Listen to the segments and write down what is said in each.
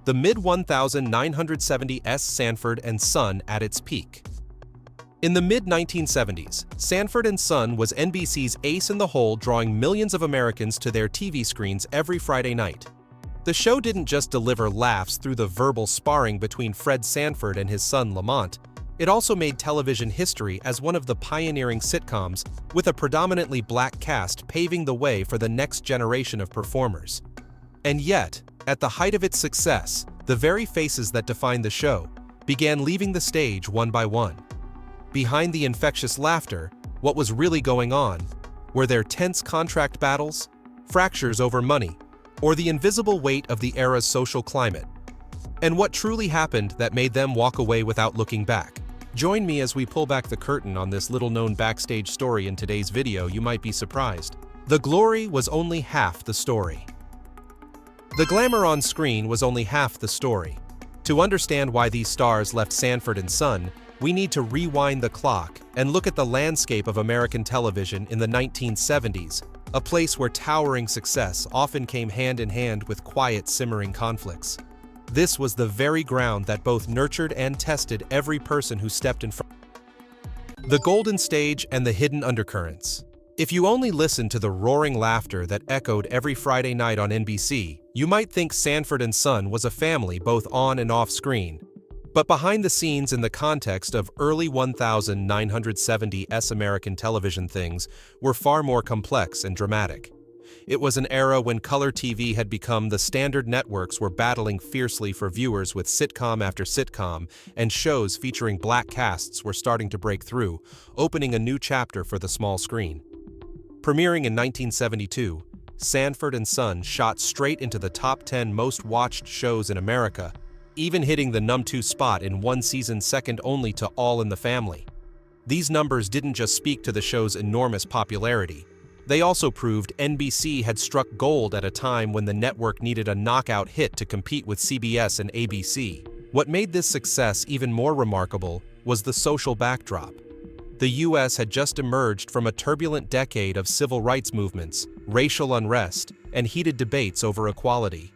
the mid-1970s Sanford and Son at its peak. In the mid-1970s, Sanford and Son was NBC's ace in the hole, drawing millions of Americans to their TV screens every Friday night. The show didn't just deliver laughs through the verbal sparring between Fred Sanford and his son Lamont. It also made television history as one of the pioneering sitcoms, with a predominantly black cast paving the way for the next generation of performers. And yet, at the height of its success, the very faces that defined the show began leaving the stage one by one. Behind the infectious laughter, what was really going on? Were there tense contract battles, fractures over money, or the invisible weight of the era's social climate? And what truly happened that made them walk away without looking back? Join me as we pull back the curtain on this little-known backstage story. In today's video, you might be surprised. The glory was only half the story. The glamour on screen was only half the story. To understand why these stars left Sanford and Son, we need to rewind the clock and look at the landscape of American television in the 1970s, a place where towering success often came hand in hand with quiet, simmering conflicts. This was the very ground that both nurtured and tested every person who stepped in front. The golden stage and the hidden undercurrents. If you only listened to the roaring laughter that echoed every Friday night on NBC, you might think Sanford and Son was a family both on and off screen. But behind the scenes, in the context of early 1970s American television, things were far more complex and dramatic. It was an era when color TV had become the standard. Networks were battling fiercely for viewers, with sitcom after sitcom, and shows featuring black casts were starting to break through, opening a new chapter for the small screen. Premiering in 1972, Sanford and Son shot straight into the top 10 most watched shows in America, even hitting the #2 spot in one season, second only to All in the Family. These numbers didn't just speak to the show's enormous popularity. They also proved NBC had struck gold at a time when the network needed a knockout hit to compete with CBS and ABC. What made this success even more remarkable was the social backdrop. The U.S. had just emerged from a turbulent decade of civil rights movements, racial unrest, and heated debates over equality.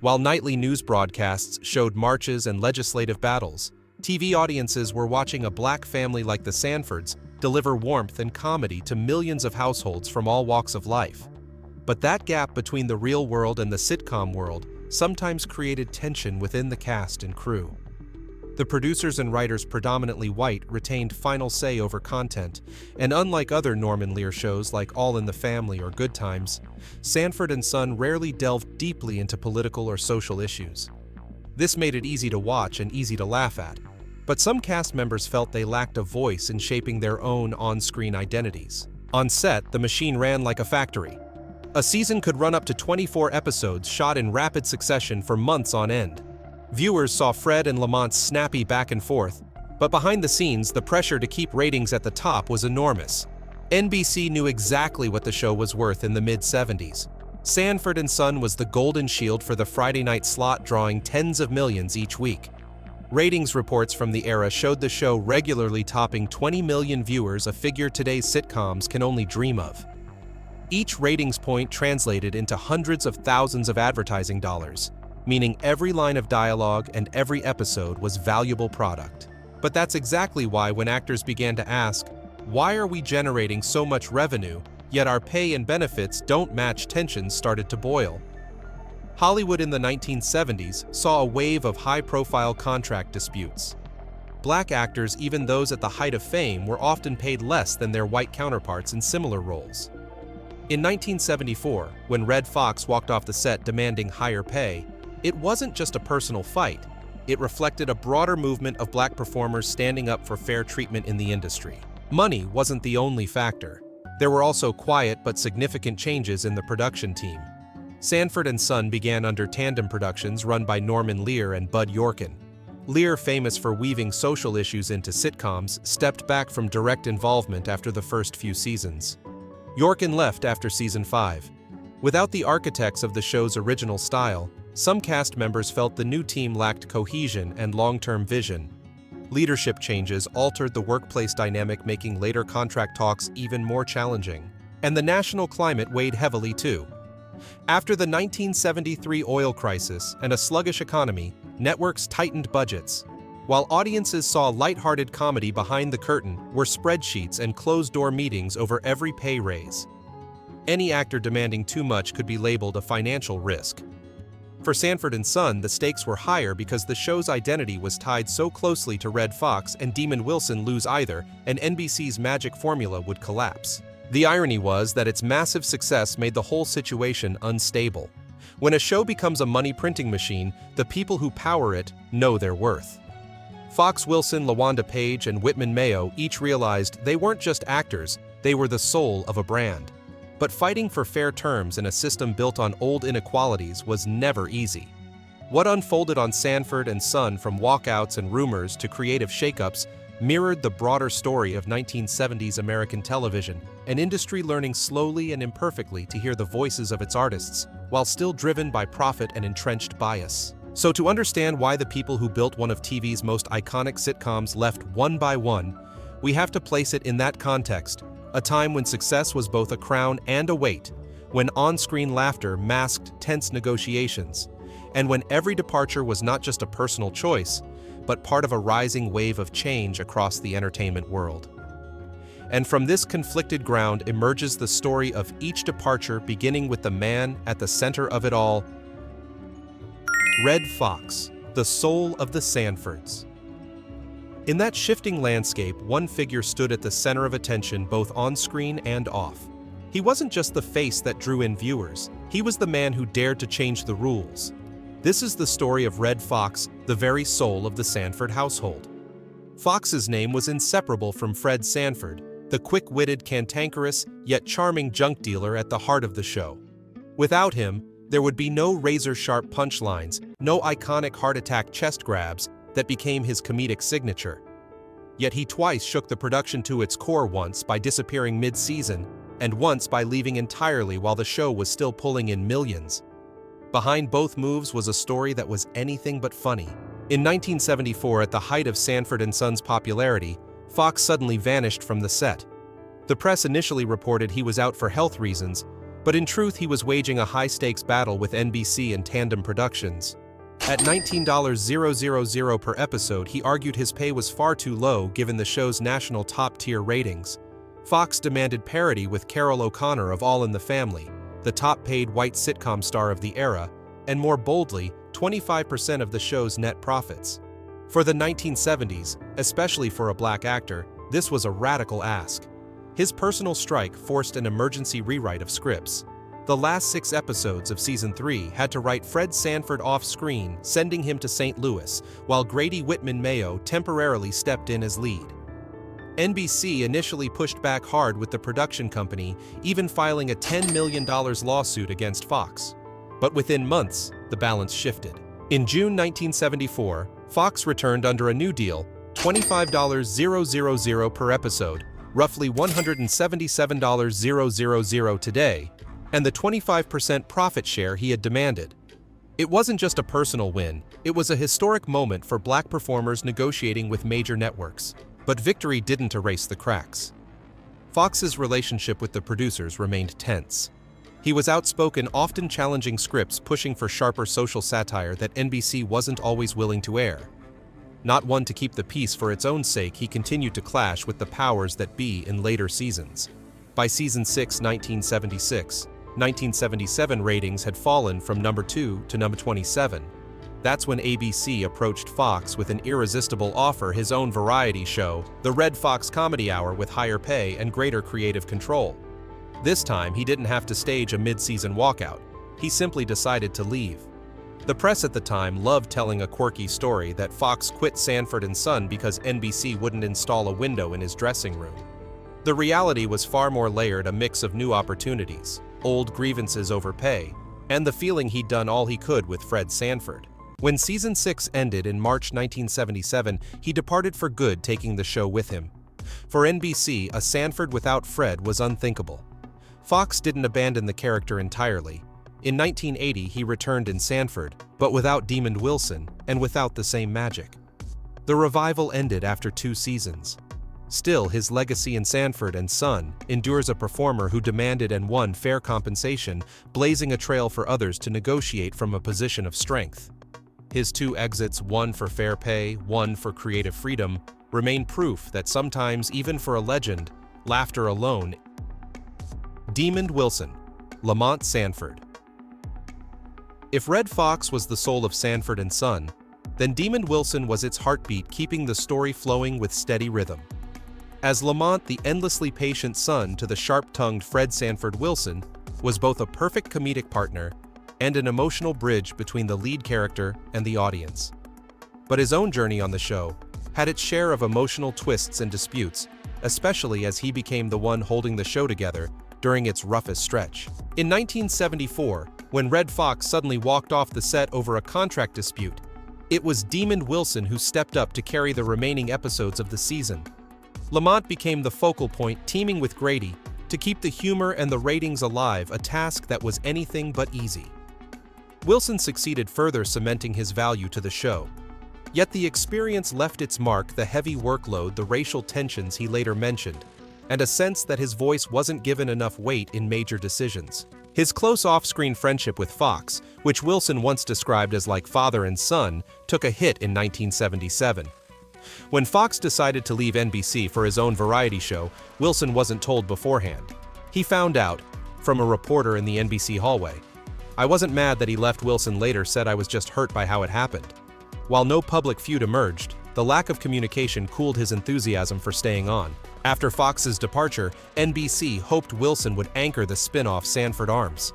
While nightly news broadcasts showed marches and legislative battles, TV audiences were watching a black family like the Sanfords deliver warmth and comedy to millions of households from all walks of life. But that gap between the real world and the sitcom world sometimes created tension within the cast and crew. The producers and writers, predominantly white, retained final say over content, and unlike other Norman Lear shows like All in the Family or Good Times, Sanford and Son rarely delved deeply into political or social issues. This made it easy to watch and easy to laugh at, but some cast members felt they lacked a voice in shaping their own on-screen identities. On set, the machine ran like a factory. A season could run up to 24 episodes shot in rapid succession for months on end. Viewers saw Fred and Lamont's snappy back and forth, but behind the scenes, the pressure to keep ratings at the top was enormous. NBC knew exactly what the show was worth in the mid-70s. Sanford and Son was the golden shield for the Friday night slot, drawing tens of millions each week. Ratings reports from the era showed the show regularly topping 20 million viewers, a figure today's sitcoms can only dream of. Each ratings point translated into hundreds of thousands of advertising dollars, meaning every line of dialogue and every episode was valuable product. But that's exactly why, when actors began to ask, why are we generating so much revenue, yet our pay and benefits don't match, tensions started to boil. Hollywood in the 1970s saw a wave of high-profile contract disputes. Black actors, even those at the height of fame, were often paid less than their white counterparts in similar roles. In 1974, when Red Fox walked off the set demanding higher pay, it wasn't just a personal fight. It reflected a broader movement of black performers standing up for fair treatment in the industry. Money wasn't the only factor. There were also quiet but significant changes in the production team. Sanford and Son began under tandem productions run by Norman Lear and Bud Yorkin. Lear, famous for weaving social issues into sitcoms, stepped back from direct involvement after the first few seasons. Yorkin left after season 5. Without the architects of the show's original style, some cast members felt the new team lacked cohesion and long-term vision. Leadership changes altered the workplace dynamic, making later contract talks even more challenging. And the national climate weighed heavily too. After the 1973 oil crisis and a sluggish economy, networks tightened budgets. While audiences saw lighthearted comedy behind the curtain were spreadsheets and closed-door meetings over every pay raise. Any actor demanding too much could be labeled a financial risk. For Sanford and Son, the stakes were higher because the show's identity was tied so closely to Redd Foxx, and Demon Wilson lose either, and NBC's magic formula would collapse. The irony was that its massive success made the whole situation unstable. When a show becomes a money-printing machine, the people who power it know their worth. Foxx, Wilson, LaWanda Page, and Whitman Mayo each realized they weren't just actors, they were the soul of a brand. But fighting for fair terms in a system built on old inequalities was never easy. What unfolded on Sanford and Son, from walkouts and rumors to creative shakeups, mirrored the broader story of 1970s American television, an industry learning slowly and imperfectly to hear the voices of its artists, while still driven by profit and entrenched bias. So to understand why the people who built one of TV's most iconic sitcoms left one by one, we have to place it in that context, a time when success was both a crown and a weight, when on-screen laughter masked tense negotiations, and when every departure was not just a personal choice, but part of a rising wave of change across the entertainment world. And from this conflicted ground emerges the story of each departure, beginning with the man at the center of it all, Redd Foxx, the soul of the Sanfords. In that shifting landscape, one figure stood at the center of attention both on-screen and off. He wasn't just the face that drew in viewers, he was the man who dared to change the rules. This is the story of Redd Foxx, the very soul of the Sanford household. Foxx's name was inseparable from Fred Sanford, the quick-witted, cantankerous, yet charming junk dealer at the heart of the show. Without him, there would be no razor-sharp punchlines, no iconic heart-attack chest grabs that became his comedic signature. Yet he twice shook the production to its core, once by disappearing mid-season, and once by leaving entirely while the show was still pulling in millions. Behind both moves was a story that was anything but funny. In 1974, at the height of Sanford and Son's popularity, Foxx suddenly vanished from the set. The press initially reported he was out for health reasons, but in truth he was waging a high-stakes battle with NBC and Tandem Productions. At $19,000 per episode, he argued his pay was far too low given the show's national top-tier ratings. Foxx demanded parity with Carol O'Connor of All in the Family, the top-paid white sitcom star of the era, and more boldly, 25% of the show's net profits. For the 1970s, especially for a black actor, this was a radical ask. His personal strike forced an emergency rewrite of scripts. The last 6 episodes of Season 3 had to write Fred Sanford off-screen, sending him to St. Louis, while Grady Whitman Mayo temporarily stepped in as lead. NBC initially pushed back hard with the production company, even filing a $10 million lawsuit against Foxx. But within months, the balance shifted. In June 1974, Foxx returned under a new deal, $25,000 per episode, roughly $177,000 today, and the 25% profit share he had demanded. It wasn't just a personal win, it was a historic moment for black performers negotiating with major networks. But victory didn't erase the cracks. Foxx's relationship with the producers remained tense. He was outspoken, often challenging scripts, pushing for sharper social satire that NBC wasn't always willing to air. Not one to keep the peace for its own sake, he continued to clash with the powers that be in later seasons. By Season 6, 1977 ratings had fallen from number 2 to number 27. That's when ABC approached Foxx with an irresistible offer: his own variety show, The Redd Foxx Comedy Hour, with higher pay and greater creative control. This time, he didn't have to stage a mid-season walkout. He simply decided to leave. The press at the time loved telling a quirky story that Foxx quit Sanford and Son because NBC wouldn't install a window in his dressing room. The reality was far more layered, a mix of new opportunities, old grievances over pay, and the feeling he'd done all he could with Fred Sanford. When Season 6 ended in March 1977, he departed for good, taking the show with him. For NBC, a Sanford without Fred was unthinkable. Foxx didn't abandon the character entirely. In 1980, he returned in Sanford, but without Demon Wilson and without the same magic. The revival ended after 2 seasons. Still, his legacy in Sanford and Son endures a performer who demanded and won fair compensation, blazing a trail for others to negotiate from a position of strength. His two exits, one for fair pay, one for creative freedom, remain proof that sometimes, even for a legend, laughter alone. Demond Wilson, Lamont Sanford. If Red Fox was the soul of Sanford and Son, then Demond Wilson was its heartbeat, keeping the story flowing with steady rhythm. As Lamont, the endlessly patient son to the sharp-tongued Fred Sanford Wilson, was both a perfect comedic partner and an emotional bridge between the lead character and the audience. But his own journey on the show had its share of emotional twists and disputes, especially as he became the one holding the show together during its roughest stretch. In 1974, when Red Fox suddenly walked off the set over a contract dispute, it was Demond Wilson who stepped up to carry the remaining episodes of the season. Lamont became the focal point, teaming with Grady to keep the humor and the ratings alive, a task that was anything but easy. Wilson succeeded, further cementing his value to the show. Yet the experience left its mark: the heavy workload, the racial tensions he later mentioned, and a sense that his voice wasn't given enough weight in major decisions. His close off-screen friendship with Foxx, which Wilson once described as like father and son, took a hit in 1977. When Foxx decided to leave NBC for his own variety show, Wilson wasn't told beforehand. He found out from a reporter in the NBC hallway. "I wasn't mad that he left," Wilson later said. "I was just hurt by how it happened." While no public feud emerged, the lack of communication cooled his enthusiasm for staying on. After Foxx's departure, NBC hoped Wilson would anchor the spin-off Sanford Arms.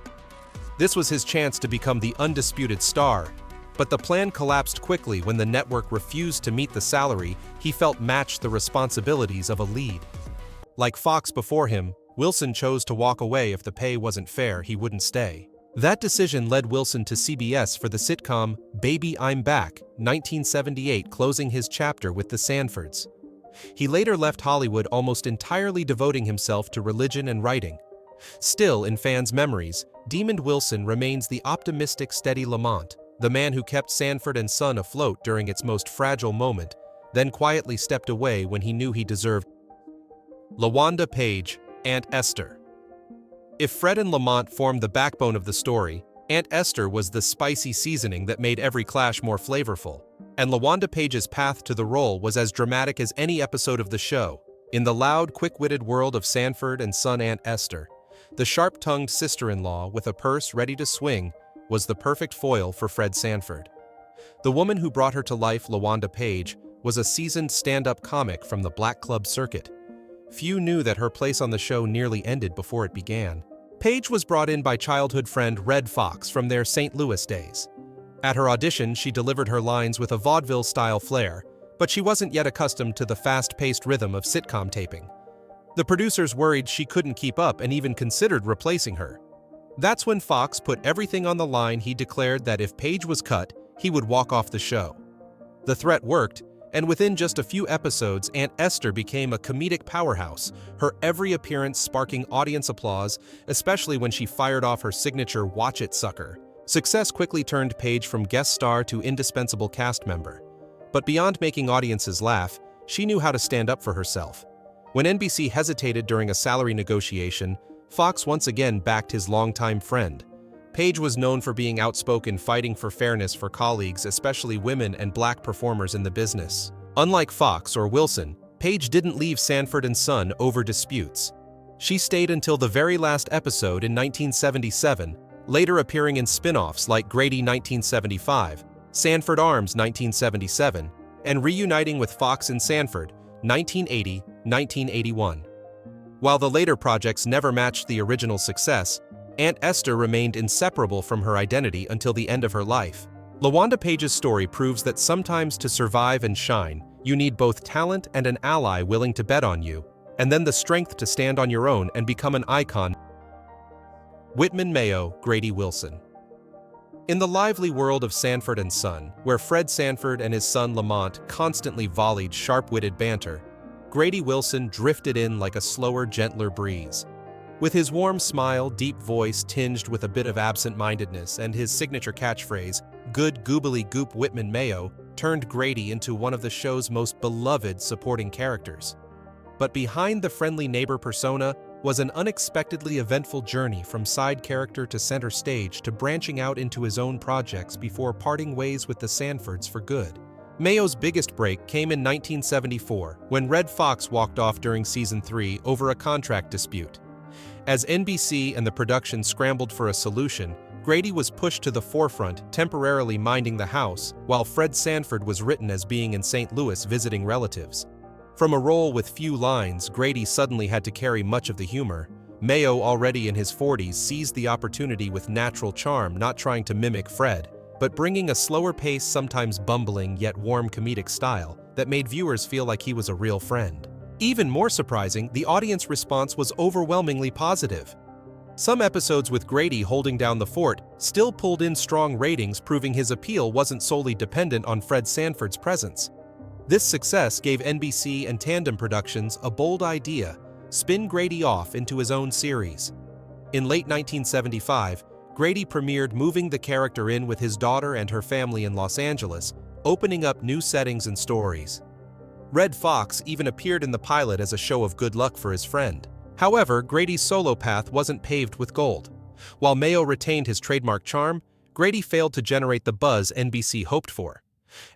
This was his chance to become the undisputed star, but the plan collapsed quickly when the network refused to meet the salary he felt matched the responsibilities of a lead. Like Foxx before him, Wilson chose to walk away. If the pay wasn't fair, he wouldn't stay. That decision led Wilson to CBS for the sitcom Baby, I'm Back, 1978, closing his chapter with the Sanfords. He later left Hollywood, almost entirely devoting himself to religion and writing. Still, in fans' memories, Demond Wilson remains the optimistic, steady Lamont, the man who kept Sanford and Son afloat during its most fragile moment, then quietly stepped away when he knew he deserved. LaWanda Page, Aunt Esther. If Fred and Lamont formed the backbone of the story, Aunt Esther was the spicy seasoning that made every clash more flavorful. And LaWanda Page's path to the role was as dramatic as any episode of the show. In the loud, quick-witted world of Sanford and Son, Aunt Esther, the sharp-tongued sister-in-law with a purse ready to swing, was the perfect foil for Fred Sanford. The woman who brought her to life, LaWanda Page, was a seasoned stand-up comic from the black club circuit. Few knew that her place on the show nearly ended before it began. Page was brought in by childhood friend Red Fox from their St. Louis days. At her audition, she delivered her lines with a vaudeville-style flair, but she wasn't yet accustomed to the fast-paced rhythm of sitcom taping. The producers worried she couldn't keep up and even considered replacing her. That's when Foxx put everything on the line. He declared that if Page was cut, he would walk off the show. The threat worked, and within just a few episodes, Aunt Esther became a comedic powerhouse, her every appearance sparking audience applause, especially when she fired off her signature "Watch It, Sucker." Success quickly turned Page from guest star to indispensable cast member. But beyond making audiences laugh, she knew how to stand up for herself. When NBC hesitated during a salary negotiation, Foxx once again backed his longtime friend. Page was known for being outspoken, fighting for fairness for colleagues, especially women and black performers in the business. Unlike Foxx or Wilson, Page didn't leave Sanford and Son over disputes. She stayed until the very last episode in 1977, later appearing in spin-offs like Grady 1975, Sanford Arms 1977, and reuniting with Foxx and Sanford 1980-1981. While the later projects never matched the original success, Aunt Esther remained inseparable from her identity until the end of her life. LaWanda Page's story proves that sometimes to survive and shine, you need both talent and an ally willing to bet on you, and then the strength to stand on your own and become an icon. Whitman Mayo, Grady Wilson. In the lively world of Sanford and Son, where Fred Sanford and his son Lamont constantly volleyed sharp-witted banter, Grady Wilson drifted in like a slower, gentler breeze. With his warm smile, deep voice tinged with a bit of absent-mindedness, and his signature catchphrase, "Good goobly goop," Whitman Mayo turned Grady into one of the show's most beloved supporting characters. But behind the friendly neighbor persona was an unexpectedly eventful journey from side character to center stage to branching out into his own projects before parting ways with the Sanfords for good. Mayo's biggest break came in 1974, when Red Fox walked off during season 3 over a contract dispute. As NBC and the production scrambled for a solution, Grady was pushed to the forefront, temporarily minding the house, while Fred Sanford was written as being in St. Louis visiting relatives. From a role with few lines, Grady suddenly had to carry much of the humor. Mayo, already in his 40s, seized the opportunity with natural charm, not trying to mimic Fred, but bringing a slower pace, sometimes bumbling yet warm comedic style that made viewers feel like he was a real friend. Even more surprising, the audience response was overwhelmingly positive. Some episodes with Grady holding down the fort still pulled in strong ratings, proving his appeal wasn't solely dependent on Fred Sanford's presence. This success gave NBC and Tandem Productions a bold idea: spin Grady off into his own series. In late 1975, Grady premiered moving the character in with his daughter and her family in Los Angeles, opening up new settings and stories. Red Fox even appeared in the pilot as a show of good luck for his friend. However, Grady's solo path wasn't paved with gold. While Mayo retained his trademark charm, Grady failed to generate the buzz NBC hoped for.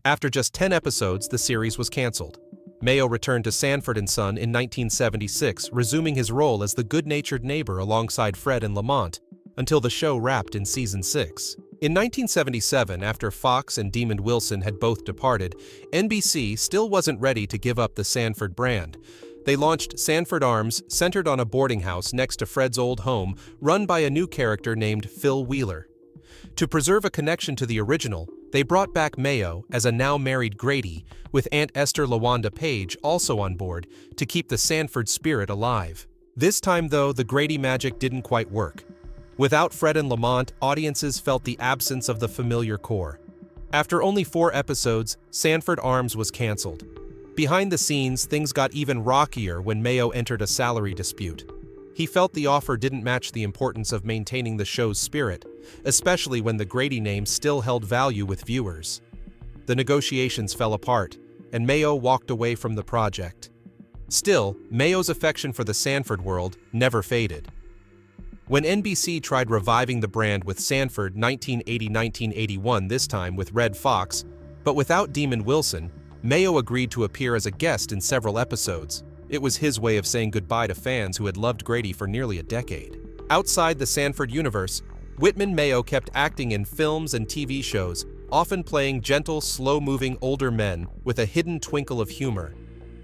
After just 10 episodes, the series was canceled. Mayo returned to Sanford and Son in 1976, resuming his role as the good-natured neighbor alongside Fred and Lamont, until the show wrapped in season 6. In 1977, after Foxx and Demond Wilson had both departed, NBC still wasn't ready to give up the Sanford brand. They launched Sanford Arms, centered on a boarding house next to Fred's old home, run by a new character named Phil Wheeler. To preserve a connection to the original, they brought back Mayo as a now-married Grady, with Aunt Esther LaWanda Page also on board to keep the Sanford spirit alive. This time, though, the Grady magic didn't quite work. Without Fred and Lamont, audiences felt the absence of the familiar core. After only 4 episodes, Sanford Arms was canceled. Behind the scenes, things got even rockier when Mayo entered a salary dispute. He felt the offer didn't match the importance of maintaining the show's spirit, especially when the Grady name still held value with viewers. The negotiations fell apart, and Mayo walked away from the project. Still, Mayo's affection for the Sanford world never faded. When NBC tried reviving the brand with Sanford 1980-1981, this time with Red Fox, but without Demond Wilson, Mayo agreed to appear as a guest in several episodes. It was his way of saying goodbye to fans who had loved Grady for nearly a decade. Outside the Sanford universe, Whitman Mayo kept acting in films and TV shows, often playing gentle, slow-moving older men with a hidden twinkle of humor.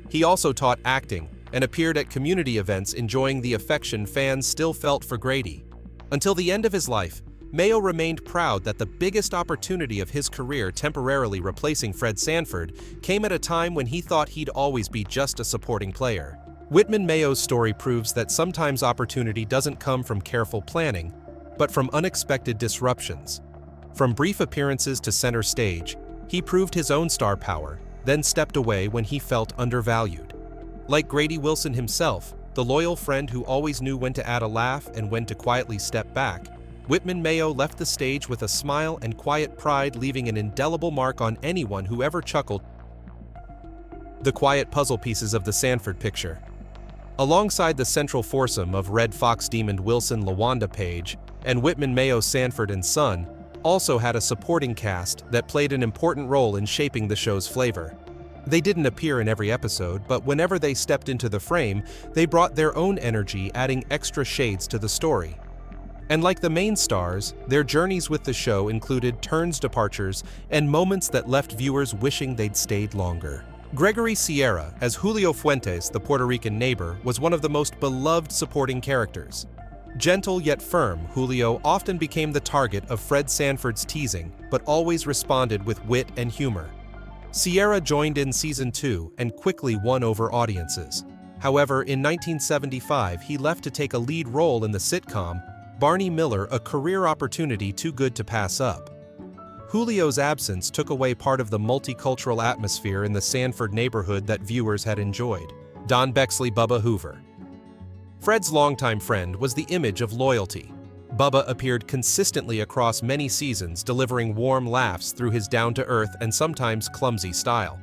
He also taught acting and appeared at community events, enjoying the affection fans still felt for Grady. Until the end of his life, Mayo remained proud that the biggest opportunity of his career, temporarily replacing Fred Sanford, came at a time when he thought he'd always be just a supporting player. Whitman Mayo's story proves that sometimes opportunity doesn't come from careful planning, but from unexpected disruptions. From brief appearances to center stage, he proved his own star power, then stepped away when he felt undervalued. Like Grady Wilson himself, the loyal friend who always knew when to add a laugh and when to quietly step back, Whitman Mayo left the stage with a smile and quiet pride, leaving an indelible mark on anyone who ever chuckled. The quiet puzzle pieces of the Sanford picture. Alongside the central foursome of Red Fox, Demond Wilson, LaWanda Page, and Whitman Mayo, Sanford and Son, also had a supporting cast that played an important role in shaping the show's flavor. They didn't appear in every episode, but whenever they stepped into the frame, they brought their own energy, adding extra shades to the story. And like the main stars, their journeys with the show included turns, departures, and moments that left viewers wishing they'd stayed longer. Gregory Sierra, as Julio Fuentes, the Puerto Rican neighbor, was one of the most beloved supporting characters. Gentle yet firm, Julio often became the target of Fred Sanford's teasing, but always responded with wit and humor. Sierra joined in season 2 and quickly won over audiences. However, in 1975, he left to take a lead role in the sitcom Barney Miller, a career opportunity too good to pass up. Julio's absence took away part of the multicultural atmosphere in the Sanford neighborhood that viewers had enjoyed. Don Bexley, Bubba Hoover. Fred's longtime friend was the image of loyalty. Bubba appeared consistently across many seasons, delivering warm laughs through his down-to-earth and sometimes clumsy style.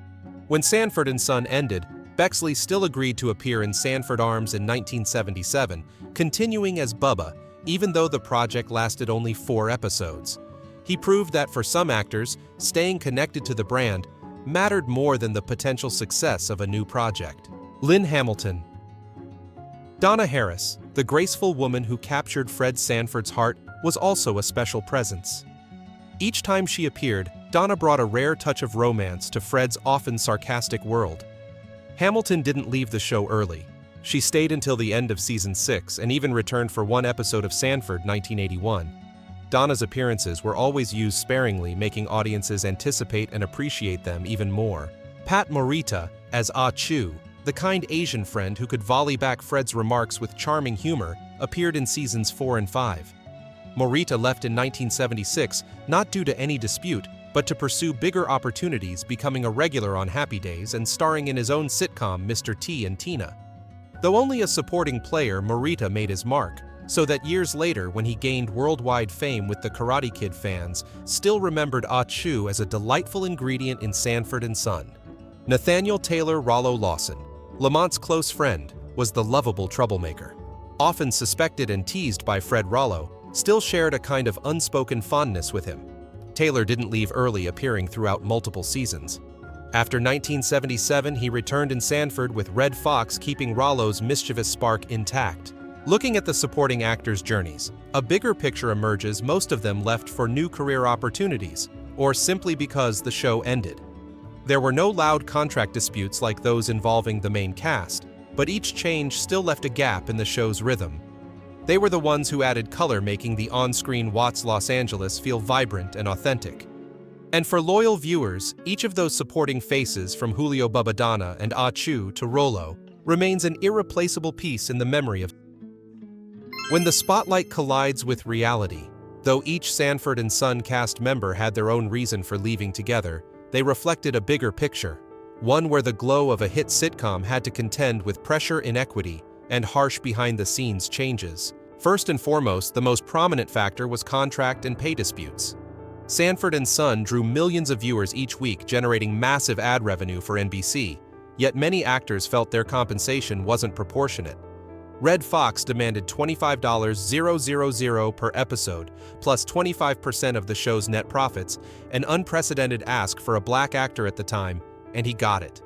When Sanford and Son ended, Bexley still agreed to appear in Sanford Arms in 1977, continuing as Bubba, even though the project lasted only 4 episodes. He proved that for some actors, staying connected to the brand mattered more than the potential success of a new project. Lynn Hamilton. Donna Harris, the graceful woman who captured Fred Sanford's heart, was also a special presence. Each time she appeared, Donna brought a rare touch of romance to Fred's often sarcastic world. Hamilton didn't leave the show early. She stayed until the end of season 6 and even returned for one episode of Sanford 1981. Donna's appearances were always used sparingly, making audiences anticipate and appreciate them even more. Pat Morita, as Ah Chu, the kind Asian friend who could volley back Fred's remarks with charming humor, appeared in seasons 4 and 5. Morita left in 1976 not due to any dispute, but to pursue bigger opportunities, becoming a regular on Happy Days and starring in his own sitcom Mr. T and Tina. Though only a supporting player, Morita made his mark, so that years later, when he gained worldwide fame with the Karate Kid, fans still remembered Ah Chu as a delightful ingredient in Sanford and Son. Nathaniel Taylor Rollo Lawson, Lamont's close friend, was the lovable troublemaker. Often suspected and teased by Fred Rollo, still shared a kind of unspoken fondness with him. Taylor didn't leave early, appearing throughout multiple seasons. After 1977, he returned in Sanford with Red Fox, keeping Rollo's mischievous spark intact. Looking at the supporting actors' journeys, a bigger picture emerges. Most of them left for new career opportunities, or simply because the show ended. There were no loud contract disputes like those involving the main cast, but each change still left a gap in the show's rhythm. They were the ones who added color, making the on-screen Watts Los Angeles feel vibrant and authentic. And for loyal viewers, each of those supporting faces, from Julio Bubadonna and Ah Chu to Rollo, remains an irreplaceable piece in the memory of. When the spotlight collides with reality, though each Sanford and Son cast member had their own reason for leaving together, they reflected a bigger picture, one where the glow of a hit sitcom had to contend with pressure, inequity, and harsh behind-the-scenes changes. First and foremost, the most prominent factor was contract and pay disputes. Sanford and Son drew millions of viewers each week, generating massive ad revenue for NBC, yet many actors felt their compensation wasn't proportionate. Red Fox demanded $25,000 per episode, plus 25% of the show's net profits, an unprecedented ask for a black actor at the time, and he got it.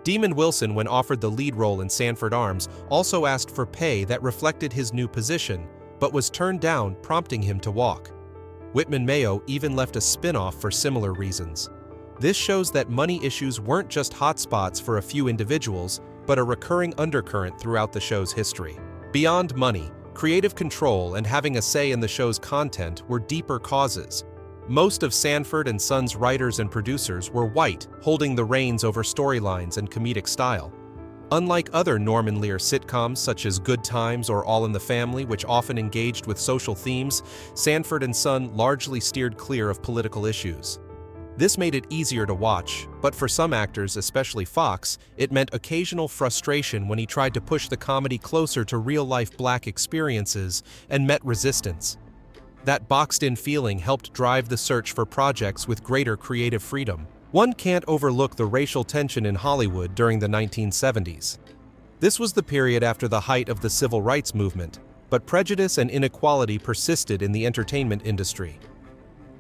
Demon Wilson, when offered the lead role in Sanford Arms, also asked for pay that reflected his new position, but was turned down, prompting him to walk. Whitman Mayo even left a spin-off for similar reasons. This shows that money issues weren't just hotspots for a few individuals, but a recurring undercurrent throughout the show's history. Beyond money, creative control and having a say in the show's content were deeper causes. Most of Sanford and Son's writers and producers were white, holding the reins over storylines and comedic style. Unlike other Norman Lear sitcoms such as Good Times or All in the Family, which often engaged with social themes, Sanford and Son largely steered clear of political issues. This made it easier to watch, but for some actors, especially Foxx, it meant occasional frustration when he tried to push the comedy closer to real-life black experiences and met resistance. That boxed-in feeling helped drive the search for projects with greater creative freedom. One can't overlook the racial tension in Hollywood during the 1970s. This was the period after the height of the civil rights movement, but prejudice and inequality persisted in the entertainment industry.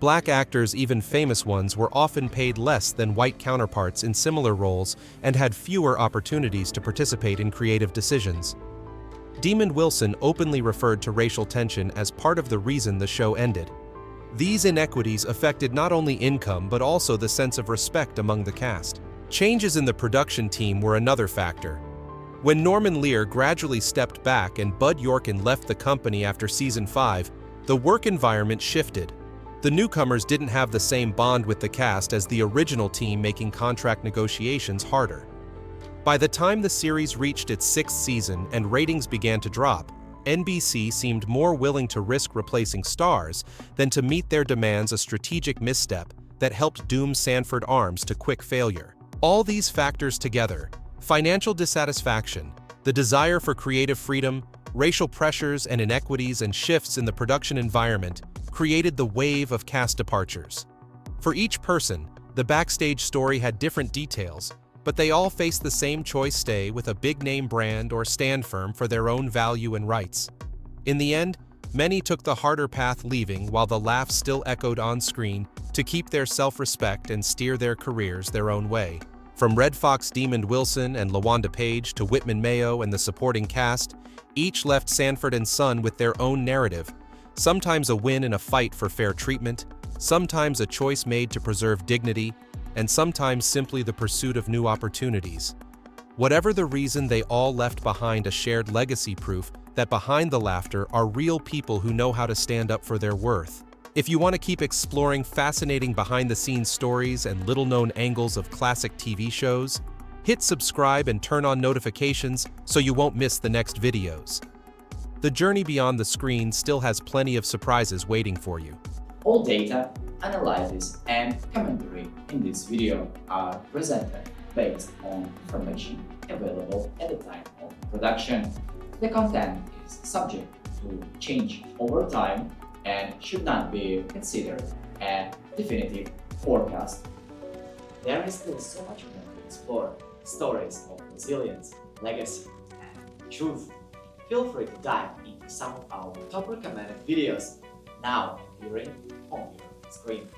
Black actors, even famous ones, were often paid less than white counterparts in similar roles and had fewer opportunities to participate in creative decisions. Demon Wilson openly referred to racial tension as part of the reason the show ended. These inequities affected not only income but also the sense of respect among the cast. Changes in the production team were another factor. When Norman Lear gradually stepped back and Bud Yorkin left the company after season 5, the work environment shifted. The newcomers didn't have the same bond with the cast as the original team, making contract negotiations harder. By the time the series reached its 6th season and ratings began to drop, NBC seemed more willing to risk replacing stars than to meet their demands, a strategic misstep that helped doom Sanford Arms to quick failure. All these factors together, financial dissatisfaction, the desire for creative freedom, racial pressures and inequities, and shifts in the production environment, created the wave of cast departures. For each person, the backstage story had different details, But they all face the same choice: stay with a big-name brand or stand firm for their own value and rights. In the end, many took the harder path, leaving while the laughs still echoed on screen to keep their self-respect and steer their careers their own way. From Red Fox Demond Wilson and LaWanda Page to Whitman Mayo and the supporting cast, each left Sanford and Son with their own narrative, sometimes a win in a fight for fair treatment, sometimes a choice made to preserve dignity, and sometimes simply the pursuit of new opportunities. Whatever the reason, they all left behind a shared legacy, proof that behind the laughter are real people who know how to stand up for their worth. If you want to keep exploring fascinating behind-the-scenes stories and little-known angles of classic TV shows, hit subscribe and turn on notifications so you won't miss the next videos. The journey beyond the screen still has plenty of surprises waiting for you. All data, analysis, and commentary in this video are presented based on information available at the time of production. The content is subject to change over time and should not be considered a definitive forecast. There is still so much more to explore: stories of resilience, legacy, and truth. Feel free to dive into some of our top recommended videos now appearing on your screen.